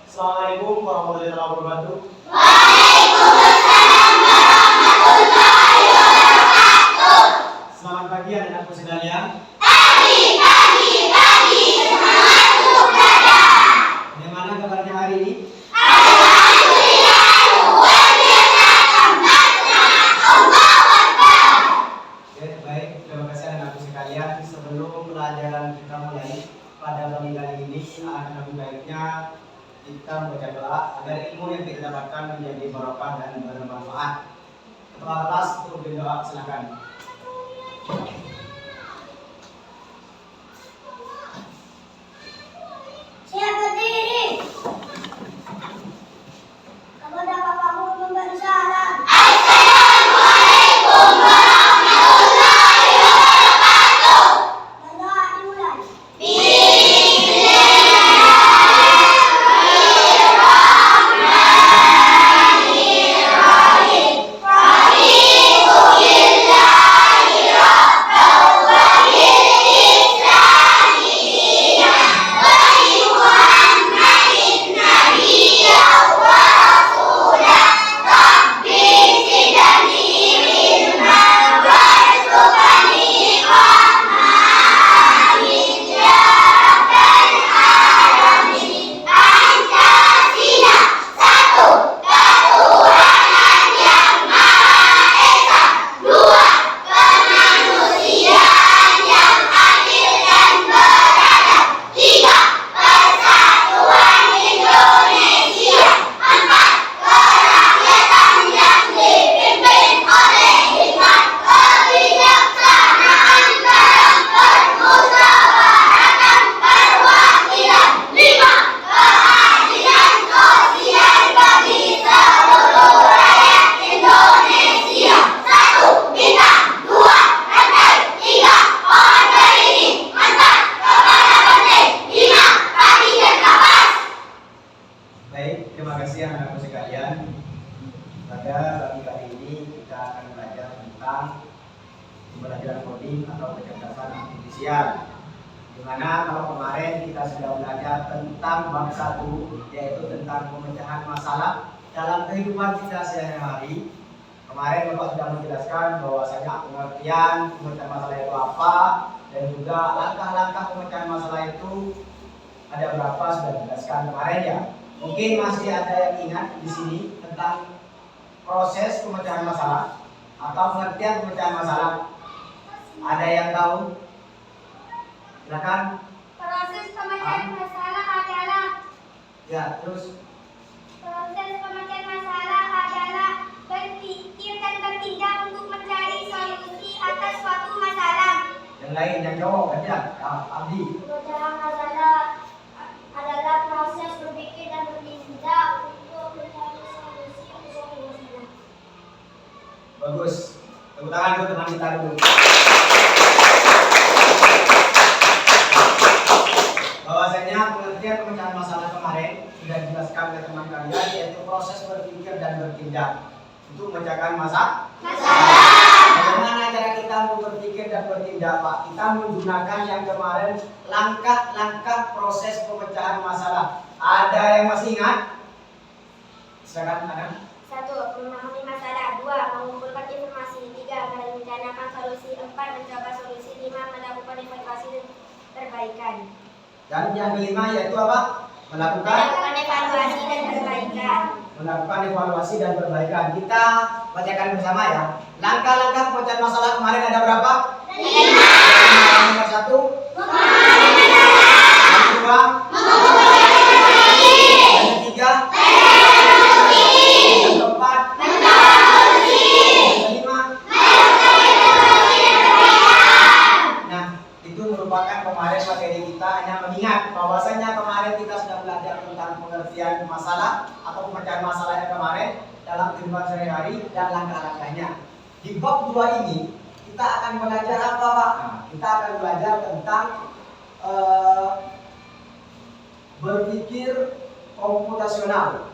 Assalamualaikum warahmatullahi wabarakatuh. Waalaikumsalam warahmatullahi wabarakatuh. Selamat pagi anak-anakku sekalian. Pagi. Selamat berdadah. Bagaimana kabarnya hari ini? Alhamdulillah luar biasa. Allahu Akbar. Oke, baik. Terima kasih anak-anakku sekalian. Sebelum pelajaran kita mulai pada pagi kali ini, alangkah baiknya kita membaca doa agar ilmu yang kita dapatkan menjadi barokah dan bermanfaat. Ketua kelas untuk berdoa, silakan. Siap berdiri. Kepada bapakmu memberi salam. Assalamualaikum warahmatullahi wabarakatuh. Berdoa dimulai. Baik, terima kasih anak-anakku sekalian. Pada pagi kali ini kita akan belajar tentang pembelajaran coding atau kecerdasan artifisial. Dimana kalau kemarin kita sudah belajar tentang bab 1, yaitu tentang pemecahan masalah dalam kehidupan kita sehari-hari. Kemarin Bapak sudah menjelaskan bahwasanya pengertian pemecahan masalah itu apa dan juga langkah-langkah pemecahan masalah itu ada berapa sudah dijelaskan kemarin ya. Mungkin masih ada yang ingat di sini tentang proses pemecahan masalah atau pengertian pemecahan masalah. Ada yang tahu? Silakan. Proses pemecahan masalah adalah Terus proses pemecahan masalah adalah berpikir dan bertindak untuk mencari solusi atas suatu masalah. yang lain yang jawab aja. Abdi. Pemecahan masalah adalah proses berpikir dan bertindak untuk mencari solusi untuk suatu masalah. Bagus. Tepuk tangan untuk teman kita dulu. Bahwasanya pengertian pemecahan masalah kemarin sudah dijelaskan ke teman kalian, yaitu proses berpikir dan bertindak untuk memecahkan masalah. Bagaimana cara kita untuk berpikir dan bertindak, Pak? Kita menggunakan yang kemarin langkah-langkah proses pemecahan masalah. Ada yang masih ingat? Silakan, ada. 1. Memahami masalah. 2. Mengumpulkan informasi. 3. Merencanakan solusi. 4. Mencoba solusi. 5. Melakukan evaluasi dan perbaikan. Dan yang kelima yaitu apa? Melakukan evaluasi dan perbaikan. Melakukan evaluasi dan perbaikan. Kita bacakan bersama ya. Langkah-langkah pemecahan masalah kemarin ada berapa? 5. Nomor 1. Yang kedua. Yang ketiga. Yang keempat. Yang kelima. Nah, itu merupakan kemarin materi kita, hanya mengingat bahwasanya kemarin kita sudah belajar tentang pengertian masalah atau pemecahan masalah yang kemarin dalam kehidupan sehari-hari dan langkah-langkahnya. Di bab 2 ini kita akan belajar apa, Pak? Nah, kita akan belajar tentang berpikir komputasional.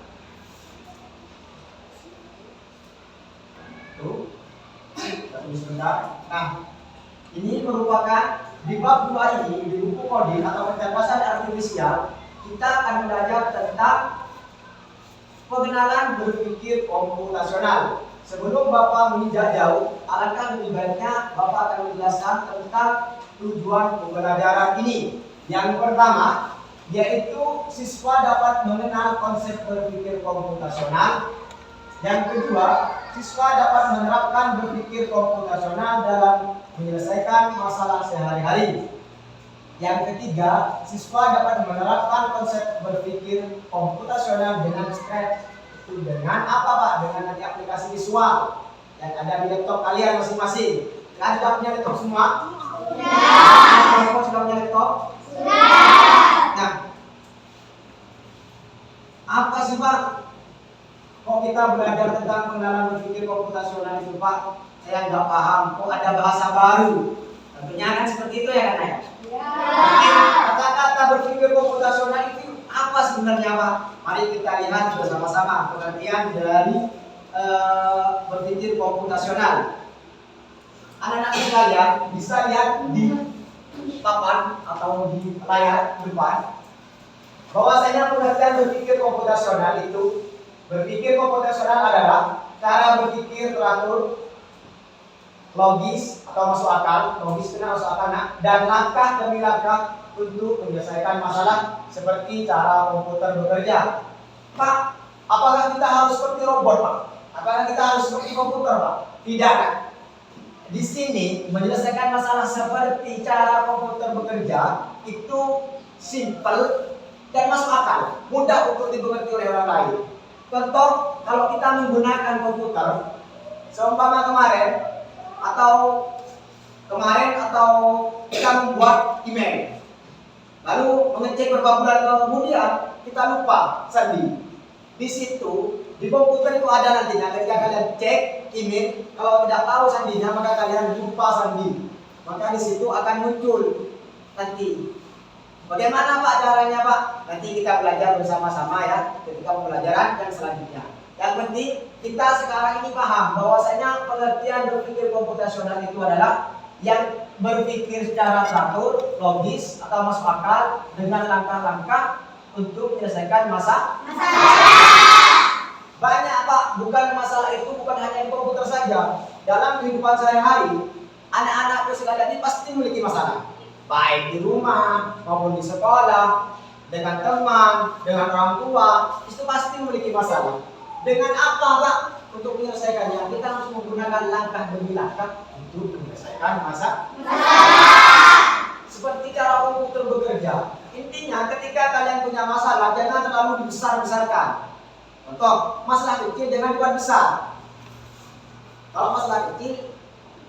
Tuh, tunggu sebentar. Nah, ini merupakan di bab 2 ini, di buku coding atau pemecahan masalah artifisial, kita akan belajar tentang pengenalan berpikir komputasional. Sebelum Bapak menginjak jauh, alangkah lebih baiknya Bapak akan menjelaskan tentang tujuan pembelajaran ini. Yang pertama, yaitu siswa dapat mengenal konsep berpikir komputasional. Yang kedua, siswa dapat menerapkan berpikir komputasional dalam menyelesaikan masalah sehari-hari. Yang ketiga, siswa dapat menerapkan konsep berpikir komputasional dengan scratch. Itu dengan apa Pak? Dengan nanti aplikasi visual yang ada di laptop kalian masing-masing. Kalian sudah punya laptop semua? Sudah. Sudah punya laptop? Sudah. Nah, apa sih Pak? Kok kita belajar tentang pengenalan berpikir komputasional itu Pak? Saya nggak paham. Kok ada bahasa baru? Tentunya kan seperti itu ya kan ya? Kata-kata berpikir komputasional itu apa sebenarnya Pak? Mari kita lihat bersama-sama pengertian dari berpikir komputasional. Anak-anak sekalian bisa lihat di papan atau di layar depan bahwasanya pengertian berpikir komputasional itu, berpikir komputasional adalah cara berpikir teratur, logis atau masuk akal, logis kena masuk akal, dan langkah demi langkah untuk menyelesaikan masalah seperti cara komputer bekerja. Pak, apakah kita harus seperti robot Pak? Apakah kita harus seperti komputer Pak? Tidak kan? Di sini menyelesaikan masalah seperti cara komputer bekerja itu simple dan masuk akal, mudah untuk dimengerti oleh orang lain. Contoh, kalau kita menggunakan komputer, seumpama kemarin atau kita membuat email, lalu mengecek beberapa bulan kemudian kita lupa sandi. Di situ di komputer itu ada nantinya ketika kalian cek email, kalau tidak tahu sandinya maka kalian lupa sandi. Maka di situ akan muncul nanti. Bagaimana Pak caranya Pak? Nanti kita belajar bersama-sama ya ketika pembelajaran yang selanjutnya. Yang penting kita sekarang ini paham bahwasanya pengertian berpikir komputasional itu adalah yang berpikir secara teratur, logis atau masuk akal dengan langkah-langkah untuk menyelesaikan masalah. Banyak Pak, bukan masalah itu bukan hanya di komputer saja. Dalam kehidupan sehari-hari, anak-anak sekalian ini pasti memiliki masalah. Baik di rumah maupun di sekolah, dengan teman, dengan orang tua, itu pasti memiliki masalah. Dengan apa Pak? Untuk menyelesaikannya, kita harus menggunakan langkah demi langkah untuk menyelesaikan masalah. Seperti cara komputer bekerja. Intinya ketika kalian punya masalah, jangan terlalu dibesar-besarkan. Contoh, masalah kecil jangan dibuat besar. Kalau masalah kecil,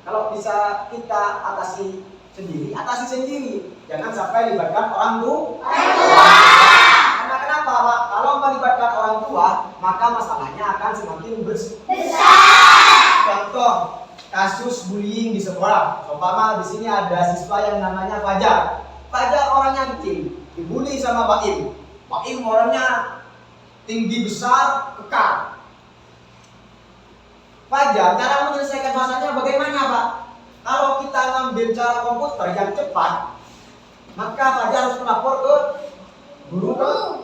kalau bisa kita atasi sendiri. Jangan sampai libatkan orang tua. Karena kenapa Pak? Kalau melibatkan orang tua, maka masalahnya akan semakin besar. Contoh, kasus bullying di sekolah. Umpama di sini ada siswa yang namanya Fajar. Fajar orangnya kecil, dibully sama Baim. Baim orangnya tinggi besar, kekar. Fajar cara menyelesaikan masalahnya bagaimana Pak? Kalau kita ngambil cara komputer yang cepat, maka Fajar harus melapor ke guru kelas.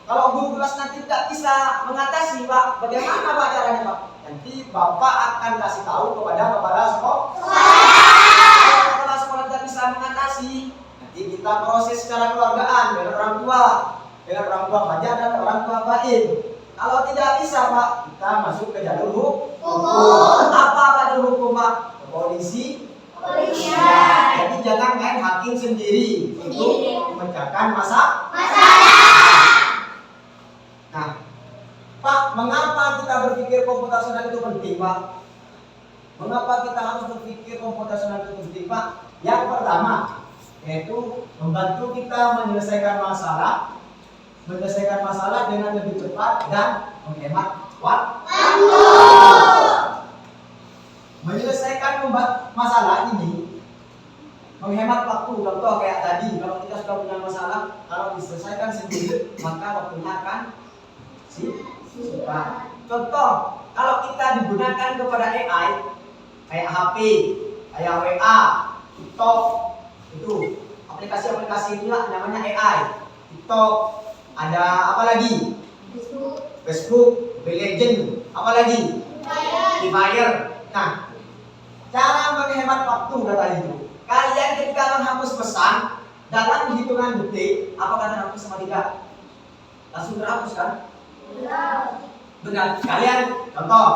Kalau guru kelas nanti tidak bisa mengatasi Pak, bagaimana Pak caranya Pak? Nanti Bapak akan kasih tahu kepada kepala sekolah. Kalau kepala sekolah tidak bisa mengatasi, nanti kita proses secara keluargaan dengan orang tua Fajar dan orang tua Baim. Kalau tidak bisa Pak, kita masuk ke jalur hukum. Apa jalur hukum Pak? Ke polisi. Ya, jadi jangan main hakim sendiri untuk memecahkan masalah. Nah, Pak, mengapa kita berpikir komputasional itu penting Pak? Mengapa kita harus berpikir komputasional itu penting Pak? Yang pertama, yaitu membantu kita menyelesaikan masalah dengan lebih cepat dan menghemat waktu. Menyelesaikan masalah ini menghemat waktu. Contoh kayak tadi, kalau kita sudah punya masalah, kalau diselesaikan sendiri, maka waktunya akan singkat. Contoh, kalau kita digunakan kepada AI, kayak HP, kayak WA, TikTok, itu aplikasi-aplikasi itulah namanya AI. TikTok, ada apa lagi? Facebook, Mobile Legend, apalagi? Free Fire. Nah, cara menghemat waktu kata itu. Kalian ketika menghapus pesan dalam hitungan detik, apakah terhapus sama tidak? Langsung terhapus kan? Benar. Kalian contoh,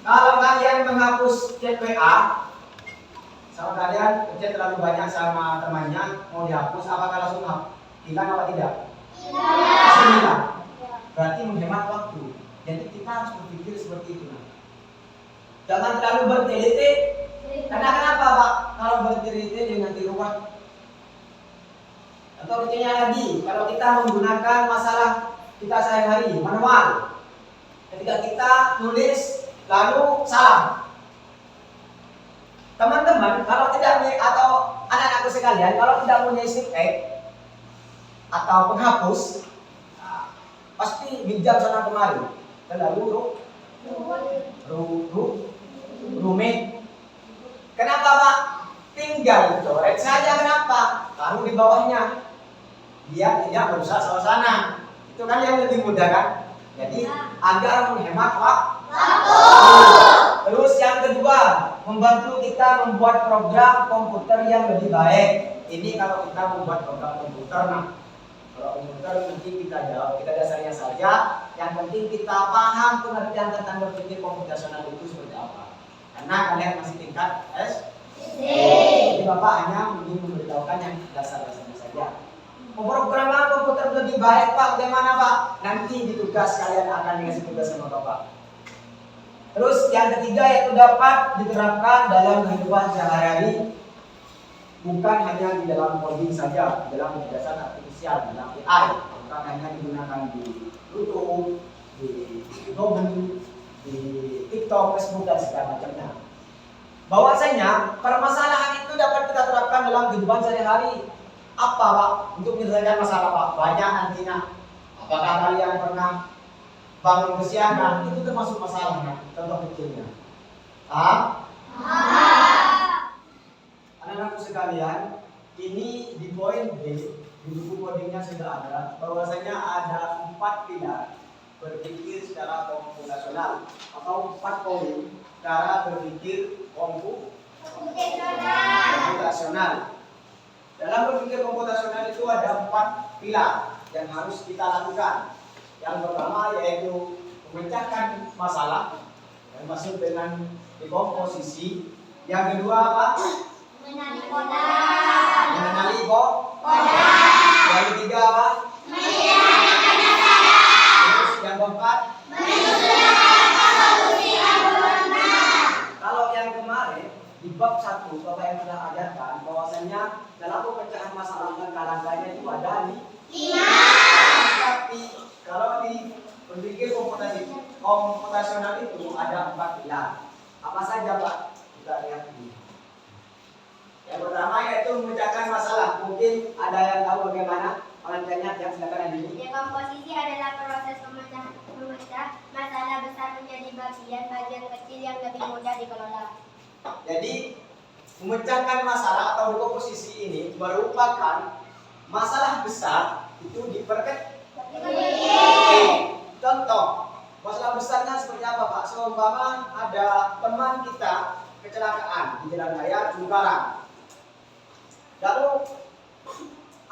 kalau kalian menghapus chat WA, sama kalian chat terlalu banyak sama temannya, mau dihapus, apakah langsung hilang atau tidak? Langsung hilang. Berarti menghemat waktu. Jadi kita harus berpikir seperti itu. Jangan terlalu berteliti. Karena kenapa Pak? Kalau berteliti dengan tiruan. Atau artinya lagi, kalau kita menggunakan masalah kita sehari-hari manual, ketika kita nulis lalu salah. Teman-teman, kalau tidak atau anak-anakku sekalian, kalau tidak punya script atau penghapus, pasti bijak sana kemari, terlalu rumit. Kenapa Pak? Tinggal coret saja. Kenapa? Taruh di bawahnya, biar tidak merusak suasana. Itu kan yang lebih mudah kan? Jadi agar menghemat waktu. Terus yang kedua, membantu kita membuat program komputer yang lebih baik. Ini kalau kita membuat program komputer, nah kalau komputer nanti kita jawab, kita dasarnya saja. Yang penting kita paham pengertian tentang berpikir komputasional itu seperti apa. Karena kalian masih tingkat SD. Jadi Bapak hanya ingin memberitahukan yang dasar-dasarnya saja. Pemrograman komputer lebih baik Pak, bagaimana Pak? Nanti di tugas kalian akan dikasih tugas sama Bapak. Terus yang ketiga yaitu dapat diterapkan dalam kehidupan sehari-hari, bukan hanya di dalam coding saja, di dalam kecerdasan artifisial, di dalam AI, bukan hanya digunakan di YouTube, di Google, di TikTok, Facebook dan segala macamnya. Bahwasanya permasalahan itu dapat kita terapkan dalam kehidupan sehari-hari. Apa Pak? Untuk menyelesaikan masalah Pak, banyak nantinya. Apakah kalian pernah bangun kesiangan? Itu termasuk masalahnya, contoh kecilnya. Anak-anakku sekalian, ini di poin B, di buku codingnya sudah ada, bahwasanya ada 4 pilar berpikir secara komputasional atau 4 poin cara berpikir komputasional. Dalam berpikir komputasional itu ada 4 pilar yang harus kita lakukan. Yang pertama yaitu memecahkan masalah yang masuk dengan dekomposisi. Yang kedua apa? Mengenali koda. Yang ketiga apa? Menyelesaikan masalah. Terus yang keempat? Menyusun solusi yang benar. Kalau yang kemarin di bab 1 Bapak yang sudah ajarkan bahwasanya dalam pemecahan masalah langkah-langkahnya itu ada 5. Tapi kalau di berpikir komputasional itu ada 4 pilar. Apa saja Pak? Kita lihat ini. Yang pertama yaitu memecahkan masalah. Mungkin ada yang tahu bagaimana pengertiannya? Yang silakan ini. Dekomposisi adalah proses memecah masalah besar menjadi bagian-bagian kecil yang lebih mudah dikelola. Jadi memecahkan masalah atau dekomposisi ini merupakan masalah besar itu diperkecil. Contoh, masalah besarnya seperti apa Pak? Seumpama ada teman kita kecelakaan di jalan raya Cikarang. Lalu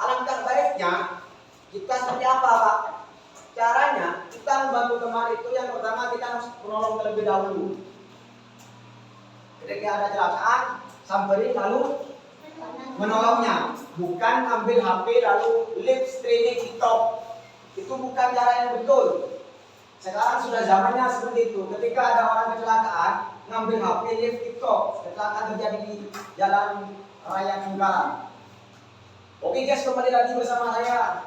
alangkah baiknya kita seperti apa Pak? Caranya kita membantu teman itu yang pertama kita harus menolong terlebih dahulu. Ketika ada kecelakaan, samperin lalu menolongnya, bukan ambil HP lalu live streaming TikTok. Itu bukan cara yang betul. Sekarang sudah zamannya seperti itu. Ketika ada orang kecelakaan, ngambil HP live TikTok. Kecelakaan terjadi di jalan raya Cikarang. Oke guys, kembali lagi bersama saya,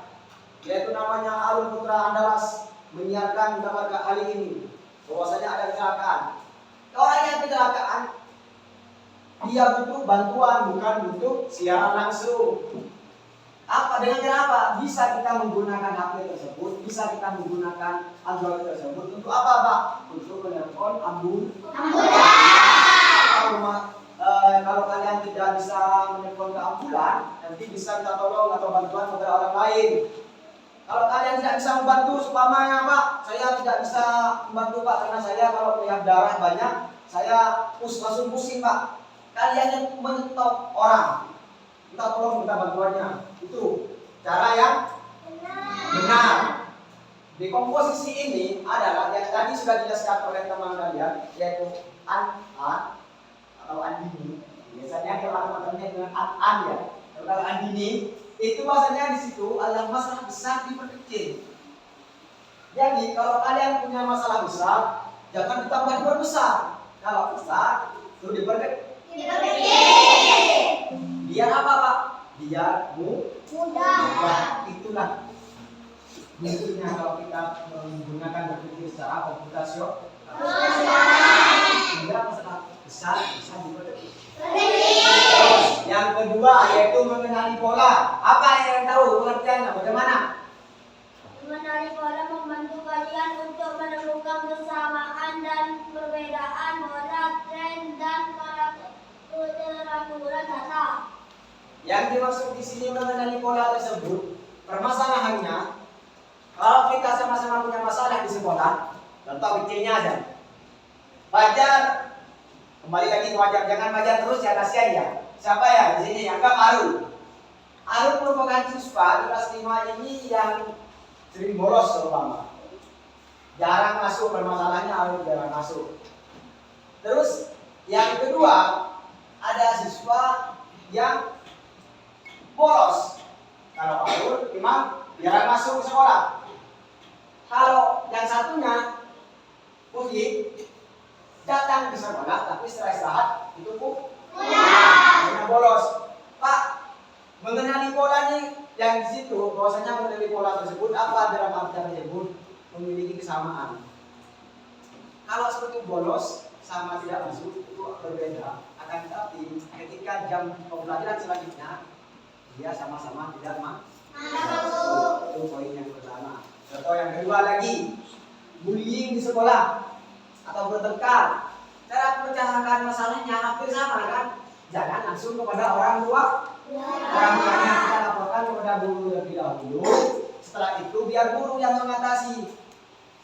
yaitu namanya Alun Putra Andalas, menyiarkan kabar kali ini bahwasanya ada kecelakaan. Orang yang kecelakaan dia butuh bantuan, bukan butuh siaran langsung. Apa dengan cara apa? Bisa kita menggunakan HP tersebut, bisa kita menggunakan Android tersebut untuk apa Pak? Untuk menelpon ambulans. Kalau kalian tidak bisa menelpon ke ambulan, nanti bisa minta tolong atau bantuan kepada orang lain. Kalau kalian tidak tidak bisa membantu, supamanya Pak, saya tidak bisa membantu Pak karena saya kalau melihat darah banyak, saya langsung pusing Pak. Kalian yang menyetop orang, kita tolong minta bantuannya. Itu cara yang benar. Di komposisi ini adalah yang tadi sudah dijelaskan oleh teman kalian, yaitu an atau andini. Biasanya teman-temannya dengan an ya. Kalau andini itu bahasanya di situ adalah masalah besar diperkecil. Jadi kalau kalian punya masalah besar, jangan ditambah diperbesar. Kalau besar, itu diperkecil. Biar apa Pak? Biar mudah. Itulah intinya kalau kita menggunakan berpikir secara komputasional. Sehingga masalah besar bisa diperkecil. Yang kedua yaitu mengenali pola. Apa yang tahu pengertiannya? Bagaimana? Mengenali pola membantu kalian untuk menemukan kesamaan dan perbedaan pola, tren, dan keteraturan data. Yang dimaksud di sini mengenali pola tersebut, permasalahannya, kalau kita sama-sama punya masalah di sekolah, contoh kecilnya aja, Fajar, kembali lagi ke Fajar, jangan Fajar terus ya, kasihan ya. Siapa ya di sini? Anggap Arul. Arul merupakan siswa di kelas 5 ini yang sering bolos terutama. Jarang masuk, permasalahannya Arul jarang masuk. Terus yang kedua, ada siswa yang bolos. Kalau Arul memang jarang masuk ke sekolah. Kalau yang satunya Puji datang ke sekolah tapi setelah istirahat itu hanya bolos. Pak, mengenali polanya yang di situ, bahwasanya mengenali pola tersebut apa dalam artian tersebut memiliki kesamaan. Kalau seperti bolos sama tidak masuk itu berbeda. Akan tetapi ketika jam pembelajaran selanjutnya dia sama-sama tidak masuk. Itu poin yang pertama. Contoh yang kedua lagi, bullying di sekolah atau bertengkar. Cara memecahkan masalahnya hampir sama kan? Jangan langsung kepada orang tua. Orang tuanya kita laporkan kepada guru terlebih dahulu. Setelah itu biar guru yang mengatasi.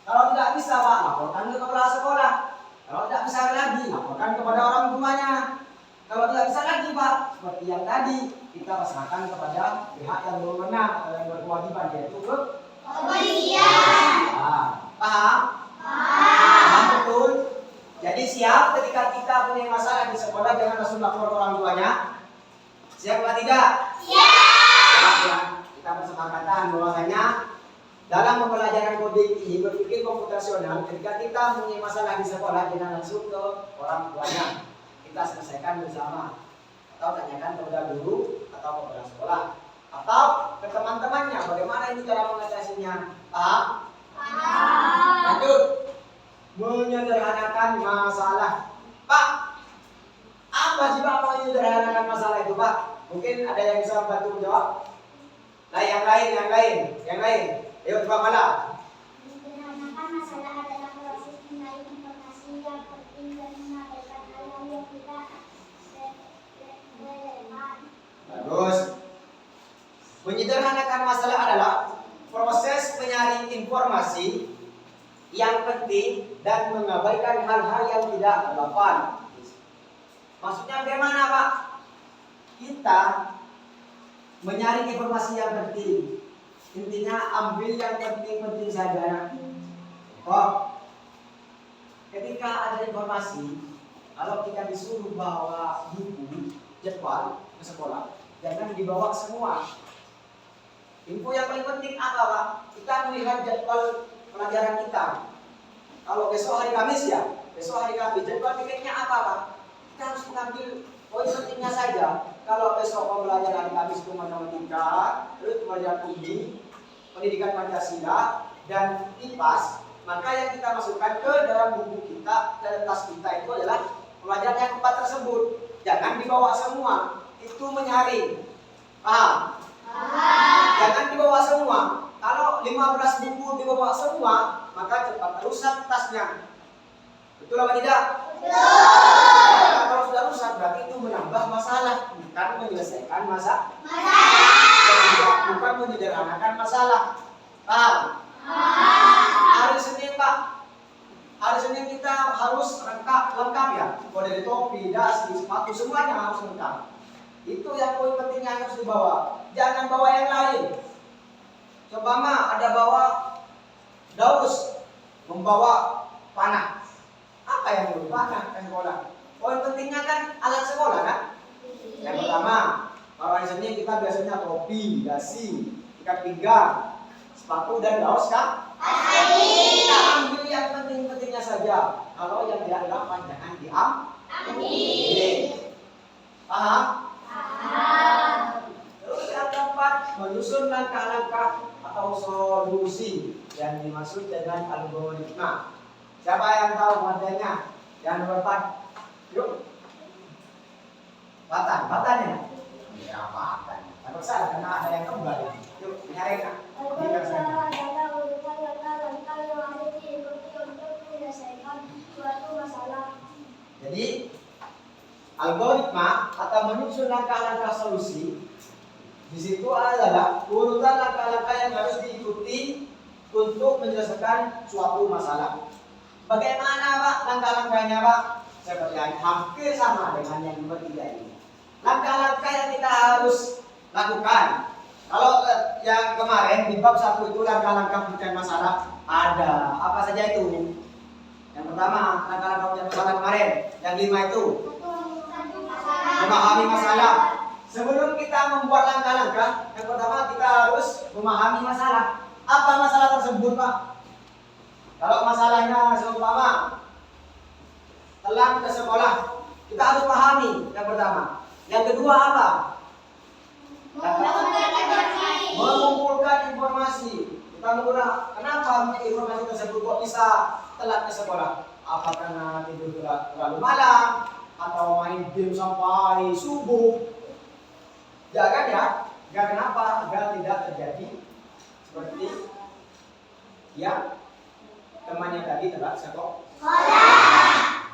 Kalau tidak bisa Pak, laporkan ke kepala sekolah. Kalau tidak bisa lagi, laporkan kepada orang tuanya. Kalau tidak bisa lagi Pak, seperti yang tadi, kita pasrahkan kepada pihak yang berwenang atau yang berkewajiban, yaitu kepolisian. Paham? Paham betul? Jadi siap ketika kita punya masalah di sekolah, jangan langsung lapor ke orang tuanya. Siap atau tidak? Siap ya. Kita bersepakatan bahwasanya dalam pembelajaran coding ini berpikir komputasional, ketika kita punya masalah di sekolah, jangan langsung ke orang tuanya. Kita selesaikan bersama. Atau tanyakan kepada guru atau kepada sekolah. Atau ke teman-temannya, bagaimana ini cara mengatasinya. Paham? Lanjut. Menyederhanakan masalah. Pak, apa sih Pak menyederhanakan masalah itu Pak? Mungkin ada yang bisa membantu menjawab? Nah, yang lain. Ayo coba malah. Menyederhanakan masalah adalah proses mencari informasi yang penting dan mengabaikan hal-hal yang tidak relevan. Bagus. Menyederhanakan masalah adalah proses menyaring informasi yang penting dan mengabaikan hal-hal yang tidak relevan. Maksudnya bagaimana Pak? Kita menyaring informasi yang penting. Intinya ambil yang penting-penting saja. Ketika ada informasi, kalau kita disuruh bawa buku, jadwal ke sekolah, jangan dibawa semua. Info yang paling penting apa Pak? Kita melihat jadwal pelajaran kita. Kalau besok hari Kamis ya, jadwal pikirnya apa Pak? Kita harus mengambil poin pentingnya saja. Kalau besok pembelajaran hari Kamis itu matematika, terus pembelajaran umum, pendidikan Pancasila dan IPAS, maka yang kita masukkan ke dalam buku kita, dalam tas kita itu adalah pelajaran yang 4 tersebut. Jangan dibawa semua, itu menyaring. Paham? Jangan dibawa semua. Kalau 15 buku dibawa semua, maka cepat rusak tasnya. Betul apa tidak? Betul. Kalau sudah rusak berarti itu menambah masalah, bukan menyelesaikan masalah. Bukan menyederhanakan masalah. Paham? harus lengkap ya. Kalau dari topi, dasi, sepatu semuanya harus lengkap. Itu yang poin pentingnya harus dibawa. Jangan bawa yang lain. Coba ada bawa daus, membawa panah. Apa yang perlu panah ke sekolah? Poin pentingnya kan alat sekolah kan. Yang pertama, kalau hari Senin kita biasanya topi, dasi, ikat pinggang, sepatu dan daus kan? Kita ambil yang penting-pentingnya saja. Kalau yang dianggap jangan diambil. Paham? Terus yang keempat, menyusun langkah-langkah atau solusi yang dimaksud dengan algoritma. Siapa yang tahu materinya? Yang nomor 4. Yuk. Batan ya? Ya, batan. Takut salah karena ada yang kembali. Yuk, nyarikan. Algoritma adalah urutan langkah-langkah yang harus diikuti untuk menyelesaikan suatu masalah. Jadi, algoritma atau menyusun langkah-langkah solusi di situ adalah urutan langkah-langkah yang harus diikuti untuk menyelesaikan suatu masalah. Bagaimana Pak langkah-langkahnya Pak? Seperti yang hampir sama dengan yang nomor 3 ini. Langkah-langkah yang kita harus lakukan. Kalau yang kemarin di bab 1 itu langkah-langkah penyelesaian masalah ada apa saja itu? Yang pertama langkah-langkah penyelesaian masalah kemarin. Yang 5 itu memahami masalah. Sebelum kita membuat langkah-langkah, yang pertama kita harus memahami masalah. Apa masalah tersebut Pak? Kalau masalahnya seumpama telat ke sekolah, kita harus pahami yang pertama. Yang kedua apa? Mengumpulkan informasi. Kita menggunakan kenapa informasi tersebut kok bisa telat ke sekolah? Apa karena tidur terlalu malam atau main game sampai subuh? Jangan ya. Ya kenapa? Agar tidak terjadi seperti yang temannya tadi telat sekolah.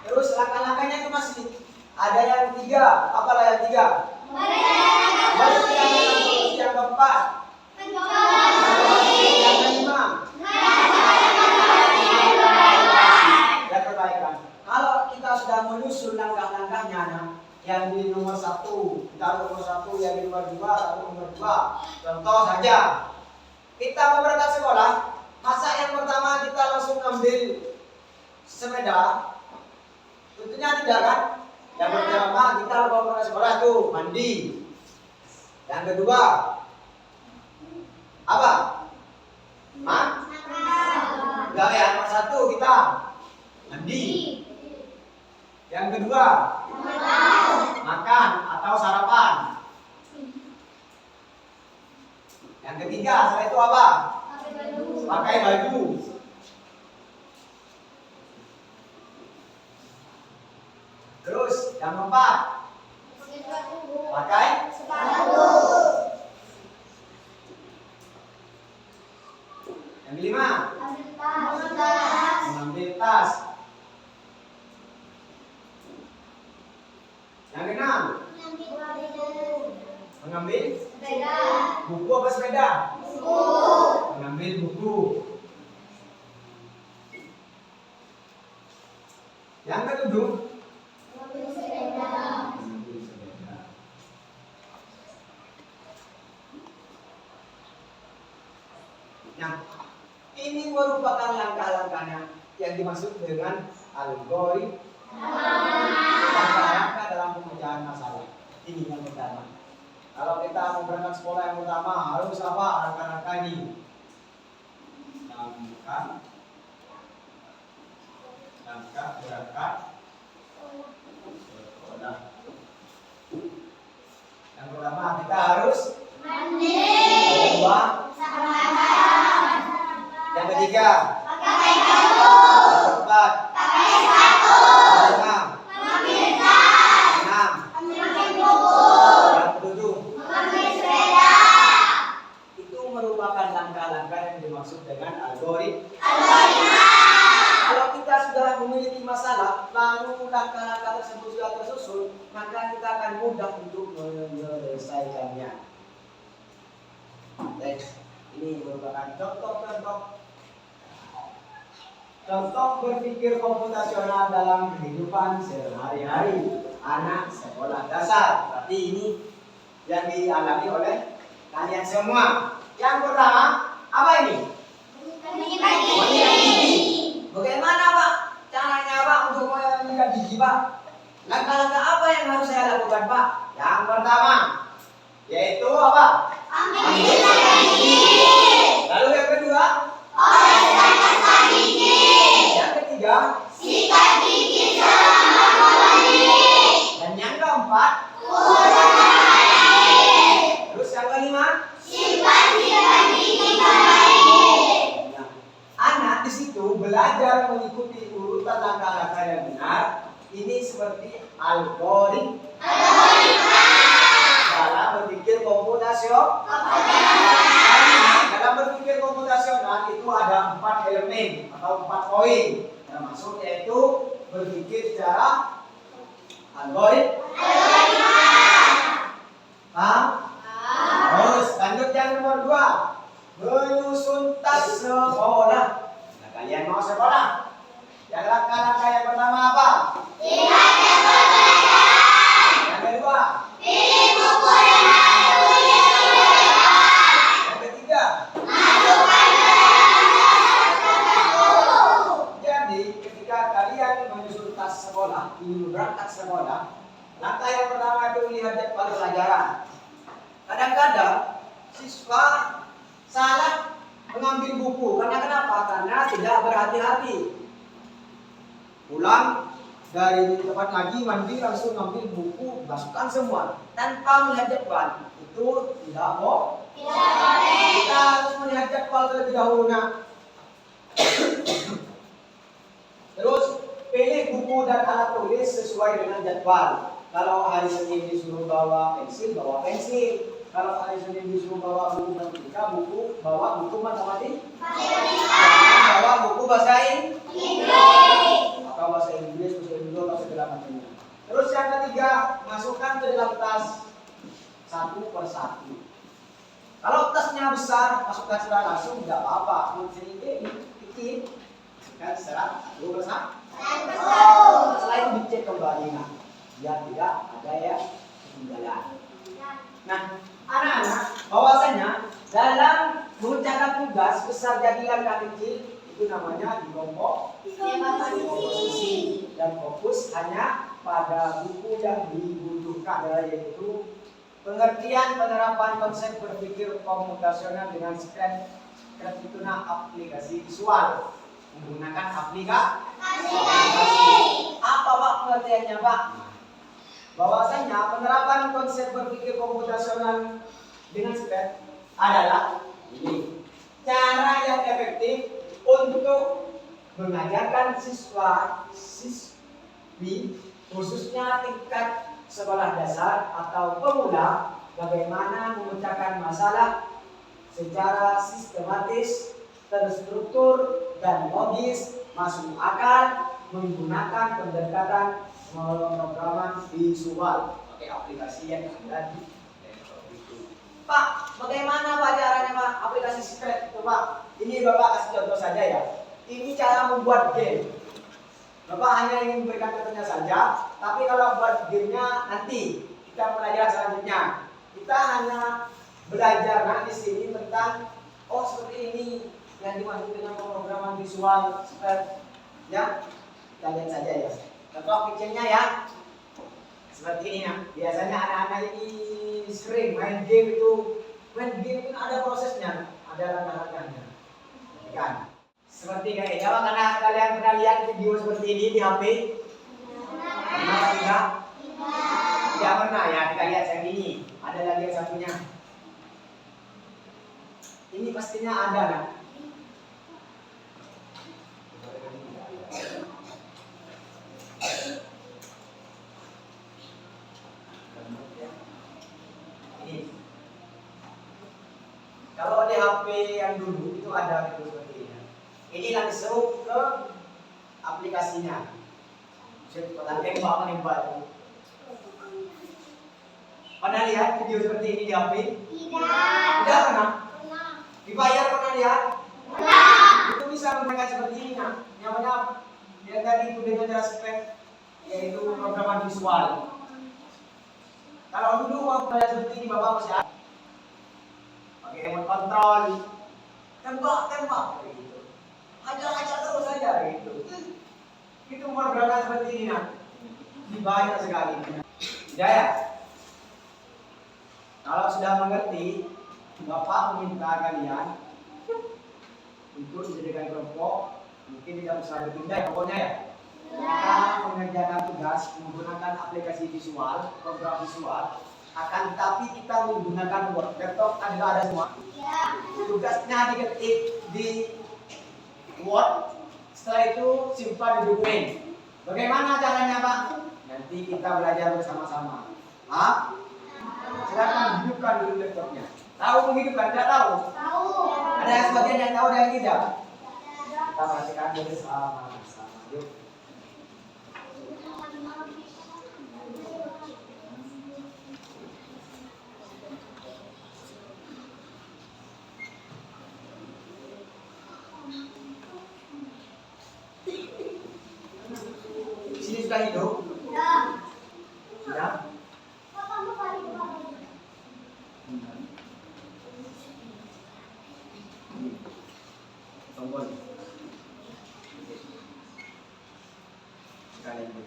Terus langkah-langkahnya itu masih ada yang 3. Apalah yang 3? Yang keempat. Yang kelima. Yang perbaikan. Kalau kita sudah menyusun langkah-langkahnya, yang di nomor 1, taruh nomor 1, yang di nomor 2, taruh nomor 2. Contoh saja, kita mau berangkat sekolah, masa yang pertama kita langsung ambil sepeda? Tentunya tidak kan? Yang pertama kita mau berangkat sekolah itu mandi. Yang kedua apa? Enggak ya, nomor 1 kita mandi. Yang kedua makan atau sarapan. Yang ketiga setelah itu apa? Pakai baju. Terus yang keempat pakai sepatu. Yang kelima mengambil tas. Yang keenam mengambil buku apa sepeda? Mengambil buku. Yang ketujuh mengambil sepeda. Nah, ini merupakan langkah-langkahnya yang dimaksud dengan algoritma. Langkah-langkah dalam pemecahan masalah. Ini yang pertama. Kalau kita mau berangkat sekolah yang pertama harus apa? Langkah-langkah ini. Langkah berangkat sekolah. Yang pertama kita harus mandi. Yang kedua yang ketiga pakai baju. Yang keempat pakai sepatu. Yang keenam mengambil tas. Yang mengambil buku. Yang ketujuh mengambil sepeda. Itu merupakan langkah-langkah yang dimaksud dengan algoritma. Kalau kita sudah memiliki masalah, lalu langkah-langkah tersebut sudah tersusun, maka kita akan mudah untuk menyelesaikannya. Next, ini merupakan contoh-contoh Contoh berpikir komputasional dalam kehidupan sehari-hari anak sekolah dasar. Berarti ini yang dialami oleh kalian semua. Yang pertama, apa ini? Menyikat gigi. Bagaimana Pak caranya Pak untuk menyikat gigi Pak? Langkah-langkah apa yang harus saya lakukan Pak? Yang pertama, yaitu apa? Ambil gigi. Lalu yang kedua? Oleskan pasta gigi. Yang ketiga? Sikat gigi selama 2 menit. Dan yang keempat? Gunakan air. Terus yang kelima? Simpan sikat gigi baik. Nah, anak di situ belajar mengikuti urutan langkah-langkah yang benar. Ini seperti algoritma dalam berpikir komputasional. Dalam berpikir komputasional itu ada 4 elemen atau 4 poin, termasuk yaitu berpikir secara algoritma. Paham? Terus lanjut yang nomor 2, menyusun tas sekolah. Nah, kalian mau sekolah? Yang langkah-langkah yang pertama apa? Lihat tembok pelajaran. Yang kedua? Pilih buku yang ada tulis pelajaran. Yang ketiga? Masukkan ke dalam buku. Jadi ketika kalian menyusun tas sekolah, ingin berangkat sekolah, langkah yang pertama itu lihat jadwal pelajaran. Kadang-kadang siswa salah mengambil buku. Karena kenapa? Karena tidak berhati-hati. Pulang dari tempat ngaji, mandi, langsung ngambil buku, masukkan semua tanpa melihat jadwal. Itu tidak boleh. Kita harus melihat jadwal terlebih dahulu. Terus pilih buku dan alat tulis sesuai dengan jadwal. Kalau hari Senin disuruh bawa pensil, bawa pensil. Kalau hari Senin disuruh bawa buku matematika, bawa buku matematika. Bawa buku bahasa Inggris. Atau bahasa Inggris, bahasa Indo, atau segala macamnya. Terus yang ketiga, masukkan ke dalam tas satu per satu. Kalau tasnya besar, masukkan secara langsung tidak apa-apa. Sedikit, masukkan secara satu per satu. Setelah itu dicek kembali, biar tidak ada yang ketinggalan. Nah, anak-anak, bahwasanya dalam mengerjakan tugas besar jadilah kecil itu namanya dikomposisi dan fokus hanya pada buku yang dibutuhkan, yaitu pengertian penerapan konsep berpikir komputasional dengan script itu aplikasi visual menggunakan aplikasi. Apa Pak pengertiannya Pak? Bahwasanya penerapan konsep berpikir komputasional dengan script adalah ini cara yang efektif untuk mengajarkan siswa-siswi khususnya tingkat sekolah dasar atau pemula bagaimana memecahkan masalah secara sistematis, terstruktur dan logis, masuk akal menggunakan pendekatan pemrograman visual pakai aplikasi yang ada di laptop itu. Pak, bagaimana Pak caranya Pak aplikasi script itu Pak? Ini Bapak kasih contoh saja ya. Ini cara membuat game. Bapak hanya ingin memberikan contohnya saja, tapi kalau buat gamenya nanti kita pelajaran selanjutnya. Kita hanya belajar di sini tentang seperti ini yang dimaksud dengan pemrograman visual script. Ya, kita lihat saja ya. Contoh picture-nya ya. Seperti ini ya. Biasanya anak-anak ini sering main game itu. Main game itu ada prosesnya, ada langkah-langkahnya. Kan? Seperti kayak Jawa karena kalian pernah lihat video seperti ini di HP? Pernah tidak? Tidak pernah ya, kita lihat yang ini. Ada lagi yang satunya. Ini pastinya ada kan? Ini. Kalau di HP yang dulu itu ada video seperti ini. Ini langsung ke aplikasinya. Setelah tembak menembak. Pernah lihat video seperti ini di HP? Tidak. Tidak pernah. Dibayar pernah lihat? Pernah. Itu bisa bisa menggunakan seperti ini, nah. Namanya yang tadi itu dengan aspek yaitu programan visual. Kalau dulu waktu seperti ini Bapak masih ada pakai remote control, tembak gitu, hajar terus saja gitu. Itu programan seperti ini, nah. Banyak sekali. Ya. Kalau sudah mengerti, Bapak meminta kalian untuk dijadikan kelompok, mungkin tidak usah berpindah pokoknya ya. Kita mengerjakan tugas menggunakan aplikasi visual, program visual. Akan tetapi kita menggunakan Word, laptop ada semua. Tugasnya diketik di Word, setelah itu simpan di dokumen. Bagaimana caranya Pak? Nanti kita belajar bersama-sama. Silakan hidupkan dulu laptopnya. Tahu menghidupkan? Tidak tahu? Tahu. Ada yang sebagian yang tahu, ada yang tidak. Kita perhatikan bersama-sama. Yuk. Sini sudah hidup? Sudah? Tombol. Sekali lagi.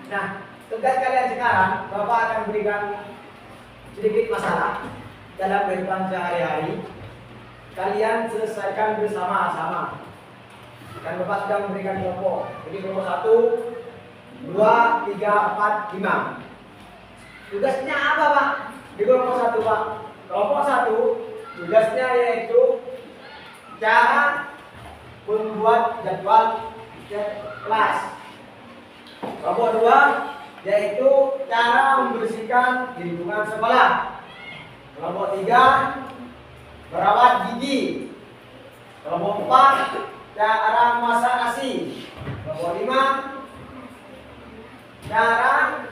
Nah, tugas kalian sekarang, Bapak akan berikan sedikit masalah dalam kehidupan sehari-hari. Kalian selesaikan bersama-sama. Kan Bapak sudah memberikan kelompok. Jadi kelompok 1, 2, 3, 4, 5. Tugasnya apa Pak? Di kelompok 1 Pak. Kelompok 1 tugasnya yaitu cara membuat jadwal kelas. Kelompok 2 yaitu cara membersihkan lingkungan sekolah. Kelompok 3 merawat gigi. Kelompok 4 cara memasak nasi. Kelompok 5 cara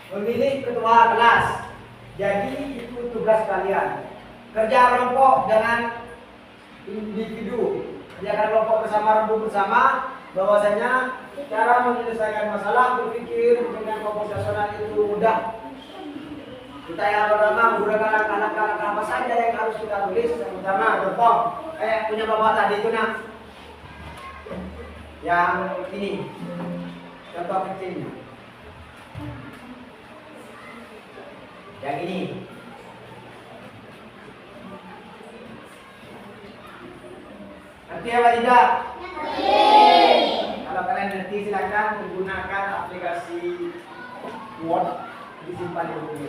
memilih ketua kelas. Jadi itu tugas kalian. Kerja kelompok dengan individu. Kerja kelompok bersama, rembuk bersama. Bahwasanya cara menyelesaikan masalah berpikir dengan komposisional itu mudah. Kita yang pertama menggunakan anak-anak apa saja yang harus kita tulis. Yang pertama contoh punya Bapak tadi itu nak. Yang ini contoh kecilnya. Yang ini. Nanti apa tidak? Kalau kalian nanti silakan menggunakan aplikasi Word, disimpan di buku.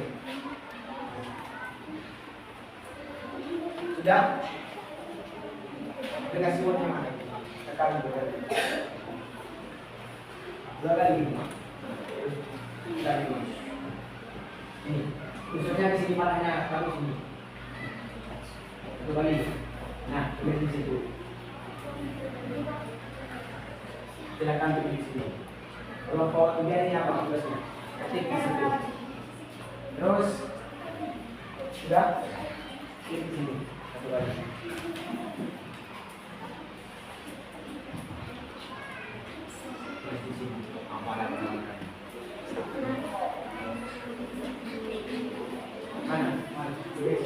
Sudah? Aplikasi Word yang mana? Tekan dua kali. Ini, khususnya di sini panahnya, kalau sini. Satu kali. Nah, tulis di situ. Silakan tulis di sini. Kelompok 3 ini apa tugasnya? Ketik di situ. Terus sudah ketik di sini satu kali. Tulis di sini. Mana? Tulis.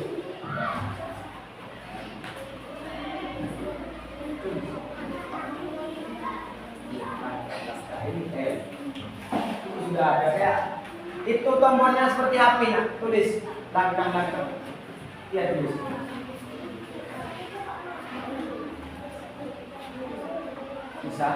Sudah ada ya. Itu tombolnya seperti HP nak. Tulis langkah. Iya tulis. Bisa.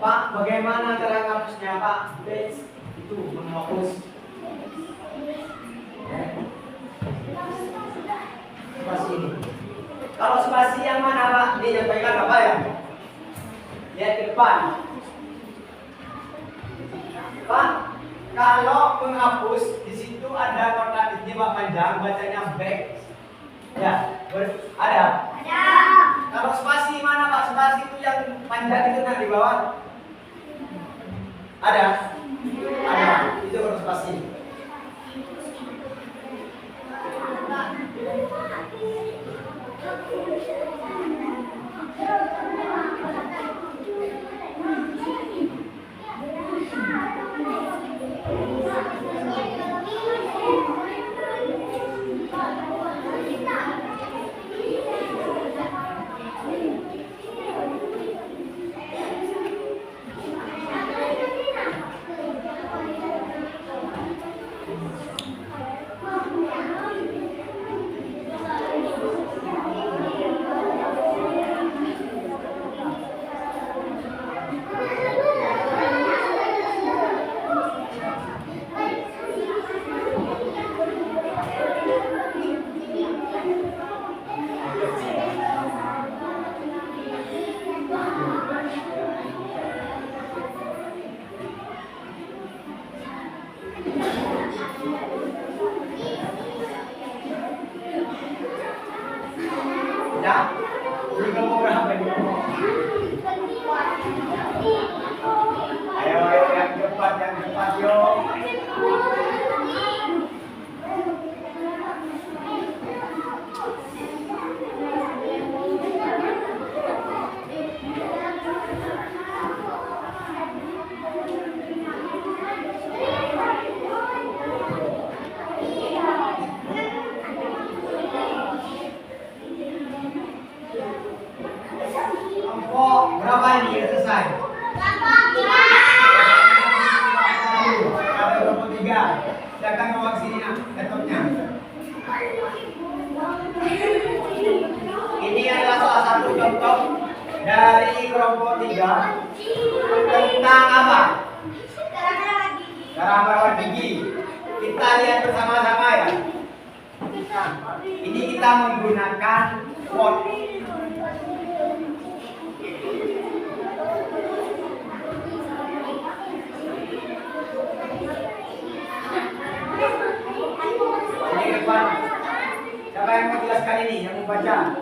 Pak, bagaimana cara menghapusnya, Pak? Itu menghapus. Spasi ini. Kalau spasi yang mana, Pak? Ini yang pegang apa ya? Lihat ke depan. Pak, kalau menghapus di situ ada kotak titik panjang, bacanya back. Ya, ada. Ada. Kalau spasi mana, Pak? Spasi itu yang panjang itu nah di bawah. Ada. Ada. Itu baru spasi. Ya, juga mau berapa ini? Ayo yang cepat yo. Berapa ini ya selesai? 23. Silakan bawa sini nak laptopnya. Ini adalah salah satu contoh dari kelompok 3 tentang apa? Cara merawat gigi. Kita lihat bersama-sama ya. Ini kita menggunakan pot. Siapa yang mau jelaskan ini, yang mau baca?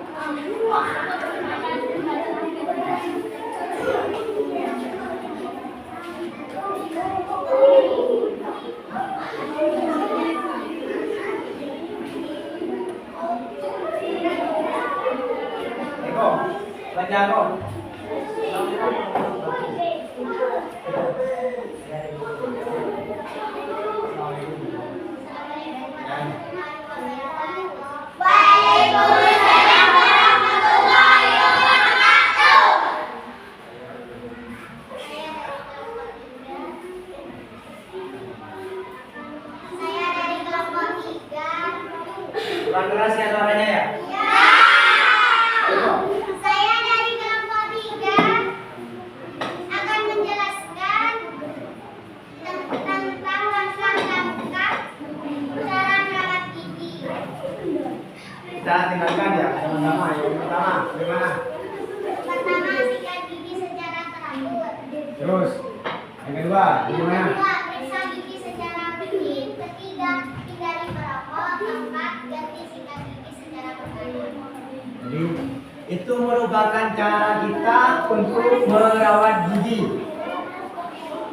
Eko, baca Eko. Kurang keras ya suaranya ya? Saya dari kelompok 3 akan menjelaskan tentang langkah-langkah cara merawat gigi. Kita tinggalkan ya sama-sama. Yang pertama, bagaimana? Pertama, sikat gigi secara teratur. Terus, yang kedua, bagaimana? Kedua, periksa gigi secara rutin. Ketiga, hindari merokok. Keempat, ganti sikat gigi secara berkala. Jadi, itu merupakan cara kita untuk merawat gigi.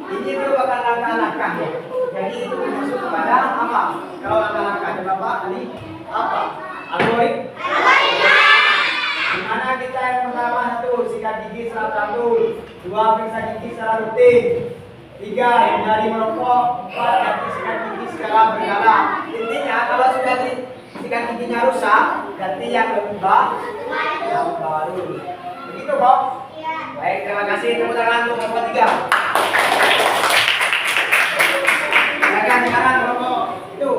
Ini merupakan langkah-langkah ya. Jadi itu masuk kepada apa? Kalau langkah-langkah Bapak ini apa? Algoritma. Dimana kita yang pertama satu sikat gigi secara teratur, 2 periksa gigi secara rutin, 3 hindari merokok, 4 ganti sikat gigi secara berkala. Intinya kalau sudah sikat giginya rusak, ganti yang lebih yang baru. Begitu Bob? Iya. Baik, terima kasih. Tepuk tangan untuk kelompok 3. Silakan sekarang kelompok itu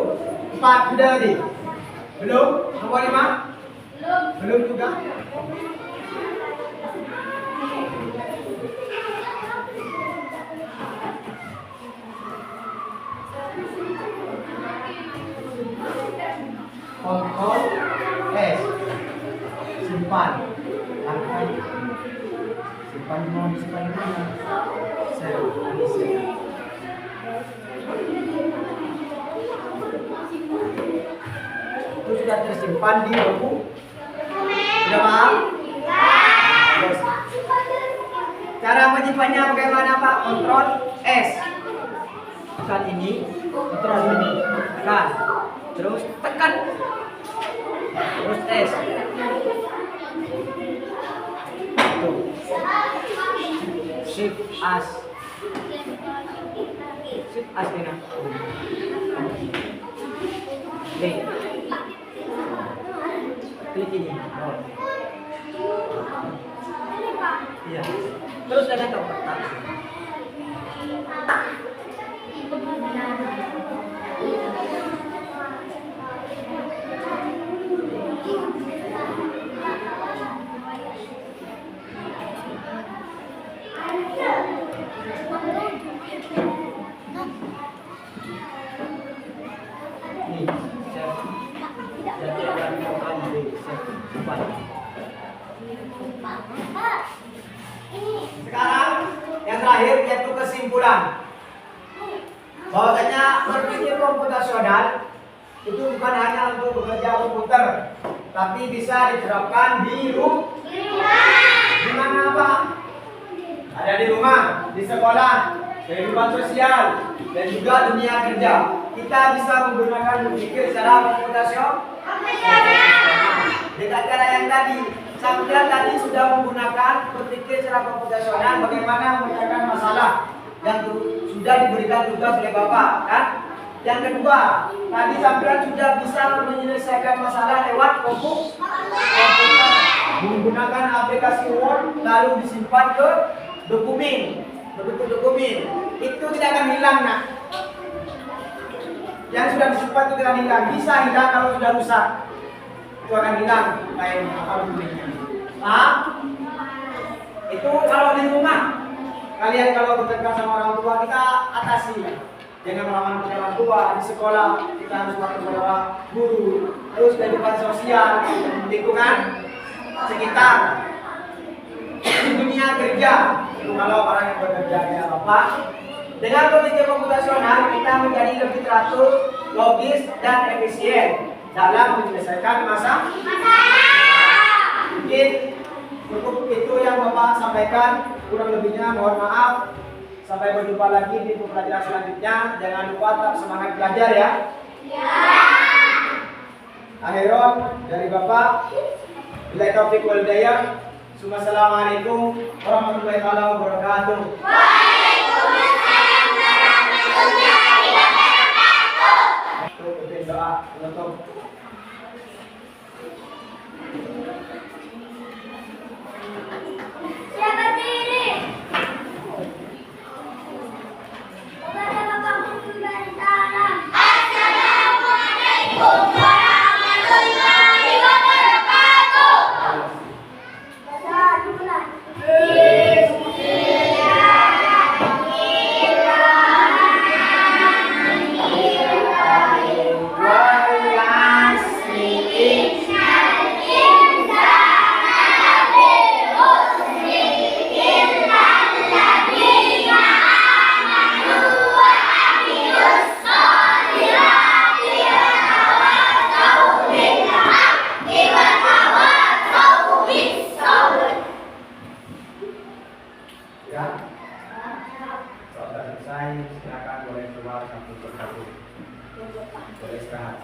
4 sudah tadi. Belum? Kelompok 5? Belum juga. Simpan mau disimpan di mana? Sel. Ini sel. Itu sudah tersimpan di buku. Sudah paham? Yes. Cara menyimpannya bagaimana Pak? Kontrol S. Tekan ini, kontrol ini, tekan, terus tekan, terus S. Tuh. Shift as. Shift as ini. Klik. Klik ini. Oh. Iya. Terus ada tombol. Nih, sekarang yang terakhir yaitu kesimpulan. Bahwasanya berpikir komputasional itu bukan hanya untuk bekerja komputer, tapi bisa diterapkan di rumah. Di mana Pak? Ada di rumah, di sekolah, kehidupan sosial, dan juga dunia kerja. Kita bisa menggunakan berpikir secara komputasional. Dengan cara yang tadi, Sampian tadi sudah menggunakan berpikir secara komputasional bagaimana memecahkan masalah yang sudah diberikan tugas oleh Bapak, kan? Yang kedua, tadi Sampian sudah bisa menyelesaikan masalah lewat komputer menggunakan aplikasi Word lalu disimpan ke dokumen, berbentuk dokumen. Itu tidak akan hilang, nak. Yang sudah disimpan itu tidak hilang, bisa hilang kalau sudah rusak. Itu akan hilang kayak apa dokumennya. Paham? Itu kalau di rumah. Kalian kalau bertengkar sama orang tua kita atasi. Jangan melawan pada orang tua. Di sekolah kita harus patuh pada guru. Terus kehidupan sosial, lingkungan sekitar. Di dunia kerja, itu kalau orang yang bekerja ya Bapak. Dengan berpikir komputasional kita menjadi lebih teratur, logis dan efisien dalam menyelesaikan masalah. Mungkin cukup itu yang Bapak sampaikan, kurang lebihnya mohon maaf. Sampai berjumpa lagi di pembelajaran selanjutnya. Jangan lupa tetap semangat belajar ya. Akhiron dari Bapak. Billahi taufiq wal hidayah. Assalamualaikum warahmatullahi wabarakatuh. Waalaikumsalam warahmatullahi wabarakatuh. Doa penutup. Siapa diri? Kepada Bapak Guru dan Salam. Assalamualaikum warahmatullahi wabarakatuh. Baca dimulai. Ya, kalau sudah selesai, silakan boleh keluar satu persatu. Boleh istirahat.